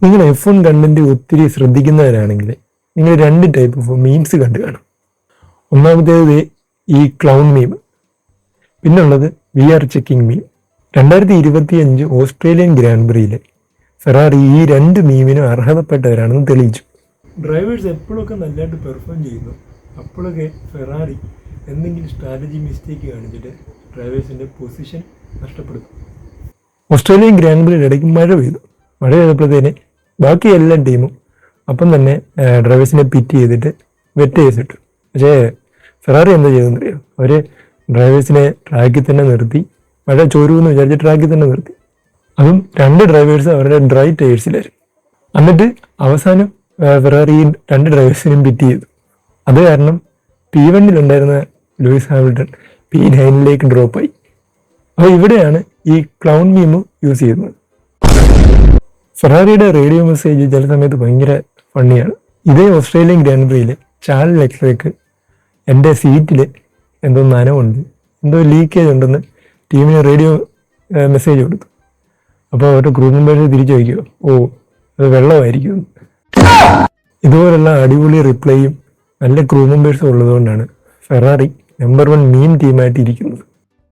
നിങ്ങൾ F1 content ഒത്തിരി ശ്രദ്ധിക്കുന്നവരാണെങ്കിൽ നിങ്ങൾ 2 ടൈപ്പ് ഓഫ് മീംസ് കണ്ടു കാണും. ഒന്നാമത്തേത് ഈ ക്ലൗൺ മീം, പിന്നുള്ളത് we are checking meme. 2025 Australian grand പ്രിയിലെ ഫെറാറി ഈ 2 മീമിനും അർഹതപ്പെട്ടവരാണെന്ന് തെളിയിച്ചു. ഡ്രൈവേഴ്സ് എപ്പോഴൊക്കെ നല്ലതായിട്ട് പെർഫോം ചെയ്യുന്നു അപ്പോഴൊക്കെ ഫെറാറി എന്തെങ്കിലും സ്ട്രാറ്റജി മിസ്റ്റേക്ക് കാണിച്ചിട്ട് ഡ്രൈവേഴ്സിൻ്റെ പൊസിഷൻ നഷ്ടപ്പെടും. ഓസ്ട്രേലിയൻ ഗ്രാൻഡ് പ്രിയിൽ ഇടയ്ക്ക് മഴ പെയ്തപ്പോഴത്തേന് ബാക്കി എല്ലാ ടീമും അപ്പം തന്നെ ഡ്രൈവേഴ്സിനെ പിറ്റ് ചെയ്തിട്ട് വെറ്റ് ചെയ്തിട്ടു. പക്ഷേ ഫെറാറി എന്താ ചെയ്തെന്നറിയോ, അവർ ഡ്രൈവേഴ്സിനെ ട്രാക്കിൽ തന്നെ നിർത്തി, മഴ ചോരുമെന്ന് വിചാരിച്ച് ട്രാക്കിൽ തന്നെ നിർത്തി. അതും 2 ഡ്രൈവേഴ്സ് അവരുടെ ഡ്രൈ ടയേഴ്സിലായിരുന്നു. എന്നിട്ട് അവസാനം ഫെറാറി 2 ഡ്രൈവേഴ്സിനെയും പിറ്റ് ചെയ്തു. അത് കാരണം P1 ലൂയിസ് ഹാമിൽട്ടൺ P9 ഡ്രോപ്പായി. അപ്പോൾ ഇവിടെയാണ് ഈ ക്ലൗൺ മീം യൂസ് ചെയ്യുന്നത്. ഫെറാറിയുടെ റേഡിയോ മെസ്സേജ് ചില സമയത്ത് ഭയങ്കര ഫണ്ണിയാണ്. ഇതേ ഓസ്ട്രേലിയൻ ഗ്രാൻഡ് പ്രിയിൽ ചാൾസ് ലെക്ലർക്ക് എൻ്റെ സീറ്റിൽ എന്തോ നനവുണ്ട്, എന്തോ ലീക്കേജ് ഉണ്ടെന്ന് ടീമിന് റേഡിയോ മെസ്സേജ് കൊടുത്തു. അപ്പോൾ അവരുടെ ക്രൂ മെമ്പേഴ്സ് തിരിച്ചു വയ്ക്കുമോ, അത് വെള്ളമായിരിക്കും. ഇതുപോലുള്ള അടിപൊളി റിപ്ലൈയും നല്ല ക്രൂ മെമ്പേഴ്സും ഉള്ളതുകൊണ്ടാണ് ഫെറാറി നമ്പർ 1 മീം ടീമായിട്ട് ഇരിക്കുന്നത്.